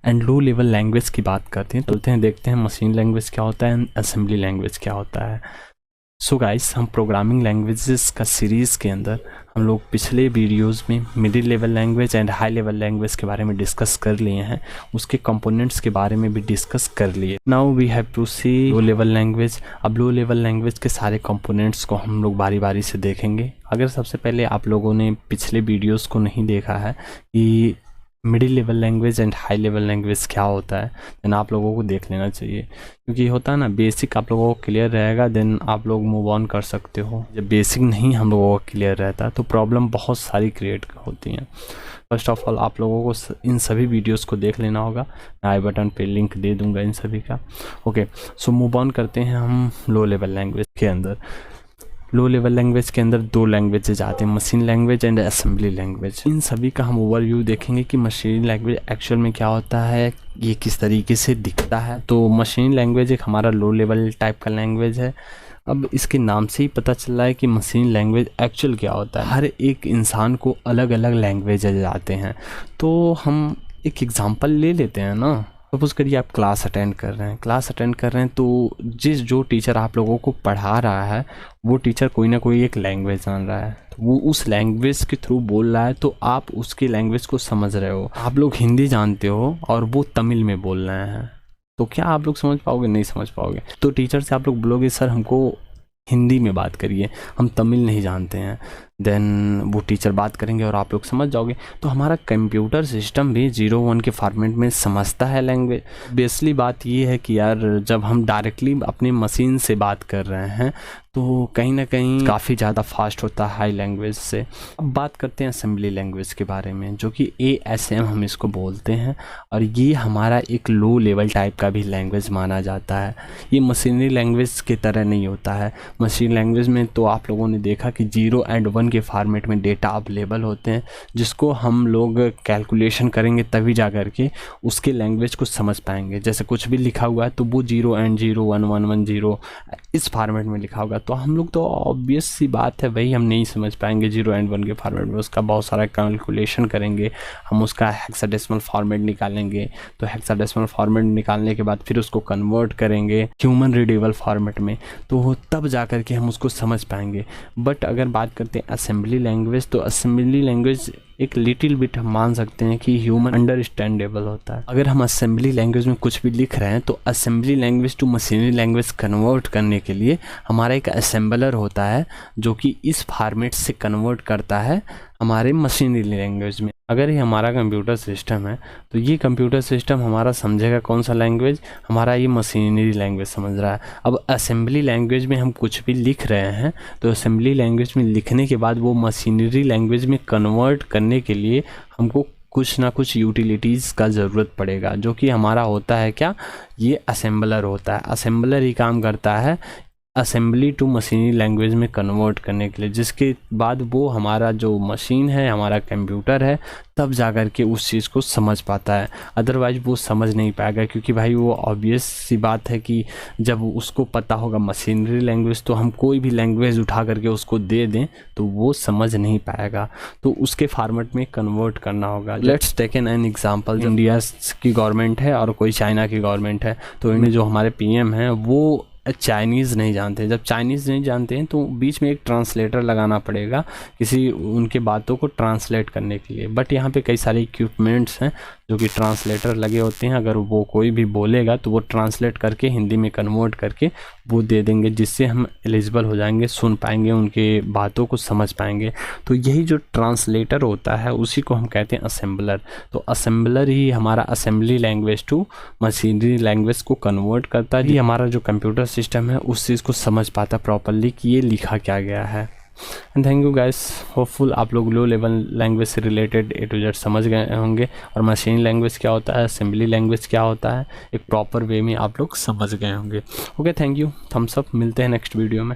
And low level language की बात करते हैं, चलते हैं देखते हैं मशीन लैंग्वेज क्या होता है एंड असेंबली लैंग्वेज क्या होता है। सो गाइस, हम प्रोग्रामिंग लैंग्वेजेस का सीरीज़ के अंदर हम लोग पिछले वीडियोस में middle level language and high level language के बारे में डिस्कस कर लिए हैं, उसके कंपोनेंट्स के बारे में भी डिस्कस कर लिए। Now we have to see low level language. अब लो लेवल लैंग्वेज के सारे कंपोनेंट्स को हम लोग बारी बारी से देखेंगे। अगर सबसे पहले आप लोगों ने पिछले वीडियोज़ को नहीं देखा है कि middle level language and high level language क्या होता है, देन आप लोगों को देख लेना चाहिए, क्योंकि होता है ना बेसिक आप लोगों को क्लियर रहेगा देन आप लोग मूव ऑन कर सकते हो। जब बेसिक नहीं हम लोगों को क्लियर रहता तो प्रॉब्लम बहुत सारी क्रिएट होती हैं। फर्स्ट ऑफ ऑल आप लोगों को इन सभी वीडियोस को देख लेना होगा, मैं आई बटन पे लिंक दे दूंगा इन सभी का। ओके, सो मूव ऑन करते हैं हम लो लेवल लैंग्वेज के अंदर। लो लेवल लैंग्वेज के अंदर दो लैंग्वेजेज आते हैं, machine language and assembly language. इन सभी का हम ओवरव्यू देखेंगे कि मशीन लैंग्वेज एक्चुअल में क्या होता है, ये किस तरीके से दिखता है। तो मशीन लैंग्वेज एक हमारा लो लेवल टाइप का लैंग्वेज है। अब इसके नाम से ही पता चल रहा है कि मशीन लैंग्वेज एक्चुअल क्या होता है। हर एक इंसान को अलग अलग लैंग्वेजेज आते हैं, तो हम एक एग्जांपल ले लेते हैं ना। सपोज़ करिए आप क्लास अटेंड कर रहे हैं तो जो टीचर आप लोगों को पढ़ा रहा है वो टीचर कोई ना कोई एक लैंग्वेज जान रहा है, तो वो उस लैंग्वेज के थ्रू बोल रहा है, तो आप उसकी लैंग्वेज को समझ रहे हो। आप लोग हिंदी जानते हो और वो तमिल में बोल रहे हैं, तो क्या आप लोग समझ पाओगे? नहीं समझ पाओगे। तो टीचर से आप लोग बोलोगे सर हमको हिंदी में बात करिए, हम तमिल नहीं जानते हैं, देन वो टीचर बात करेंगे और आप लोग समझ जाओगे। तो हमारा कंप्यूटर सिस्टम भी 0-1 के फॉर्मेट में समझता है लैंग्वेज। बेसिकली बात ये है कि यार जब हम डायरेक्टली अपने मशीन से बात कर रहे हैं तो कहीं ना कहीं काफ़ी ज़्यादा फास्ट होता है हाई लैंग्वेज से। अब बात करते हैं असेंबली लैंग्वेज के बारे में, जो कि ASM हम इसको बोलते हैं, और ये हमारा एक लो लेवल टाइप का भी लैंग्वेज माना जाता है। ये मशीनरी लैंग्वेज की तरह नहीं होता है। मशीन लैंग्वेज में तो आप लोगों ने देखा कि 0 and 1 के फॉर्मेट में डेटा अवेलेबल होते हैं, जिसको हम लोग कैलकुलेशन करेंगे तभी जा कर के उसके लैंग्वेज को समझ पाएंगे। जैसे कुछ भी लिखा हुआ है तो वो 0 and 0 1 1 1 0 इस फॉर्मेट में लिखा होगा, तो हम लोग तो ऑब्वियस सी बात है भाई हम नहीं समझ पाएंगे 0 and 1 के फॉर्मेट में। उसका बहुत सारा कैलकुलेशन करेंगे, हम उसका हेक्साडेसिमल फॉर्मेट निकालेंगे, तो हेक्साडेसिमल फॉर्मेट निकालने के बाद फिर उसको कन्वर्ट करेंगे ह्यूमन रीडेबल फॉर्मेट में, तो तब जा कर के हम उसको समझ पाएंगे। बट अगर बात करते हैं असेंबली लैंग्वेज, तो असेंबली लैंग्वेज एक लिटिल बिट हम मान सकते हैं कि ह्यूमन अंडरस्टैंडेबल होता है। अगर हम असेंबली लैंग्वेज में कुछ भी लिख रहे हैं तो assembly language to machinery language convert करने के लिए हमारा एक असेंबलर होता है, जो कि इस फॉर्मेट से कन्वर्ट करता है हमारे मशीनरी लैंग्वेज में। अगर ये हमारा कंप्यूटर सिस्टम है तो ये कंप्यूटर सिस्टम हमारा समझेगा कौन सा लैंग्वेज, हमारा ये मशीनरी लैंग्वेज समझ रहा है। अब असेंबली लैंग्वेज में हम कुछ भी लिख रहे हैं तो असेंबली लैंग्वेज में लिखने के बाद वो मशीनरी लैंग्वेज में कन्वर्ट करने के लिए हमको कुछ ना कुछ यूटिलिटीज़ का ज़रूरत पड़ेगा, जो कि हमारा होता है क्या, ये असेंबलर होता है। असेंबलर ही काम करता है असेंबली टू मशीनरी लैंग्वेज में कन्वर्ट करने के लिए, जिसके बाद वो हमारा जो मशीन है, हमारा कंप्यूटर है, तब जा कर के उस चीज़ को समझ पाता है। अदरवाइज वो समझ नहीं पाएगा, क्योंकि भाई वो ऑब्वियस सी बात है कि जब उसको पता होगा मशीनरी लैंग्वेज तो हम कोई भी लैंग्वेज उठा करके उसको दे दें तो वो समझ नहीं पाएगा, तो उसके फॉर्मेट में कन्वर्ट करना होगा। Let's take an example, India की गवर्नमेंट है और कोई चाइना की गवर्नमेंट है, तो इनमें जो हमारे PM हैं वो चाइनीज़ नहीं जानते। जब चाइनीज़ नहीं जानते हैं तो बीच में एक ट्रांसलेटर लगाना पड़ेगा किसी उनके बातों को ट्रांसलेट करने के लिए। बट यहाँ पे कई सारे इक्विपमेंट्स हैं जो कि ट्रांसलेटर लगे होते हैं, अगर वो कोई भी बोलेगा तो वो ट्रांसलेट करके हिंदी में कन्वर्ट करके वो दे देंगे, जिससे हम एलिजिबल हो जाएंगे, सुन पाएंगे, उनके बातों को समझ पाएंगे। तो यही जो ट्रांसलेटर होता है उसी को हम कहते हैं असेंबलर। तो असेंबलर ही हमारा assembly language to machinery language को कन्वर्ट करता है। ये हमारा जो कंप्यूटर सिस्टम है उस चीज़ को समझ पाता प्रॉपरली कि ये लिखा क्या गया है। And thank you guys, hopeful आप लोग लो लेवल लैंग्वेज से रिलेटेड A to Z समझ गए होंगे, और मशीन लैंग्वेज क्या होता है, असेंबली लैंग्वेज क्या होता है, एक प्रॉपर वे में आप लोग समझ गए होंगे। Okay, thank you, thumbs up, मिलते हैं नेक्स्ट वीडियो में।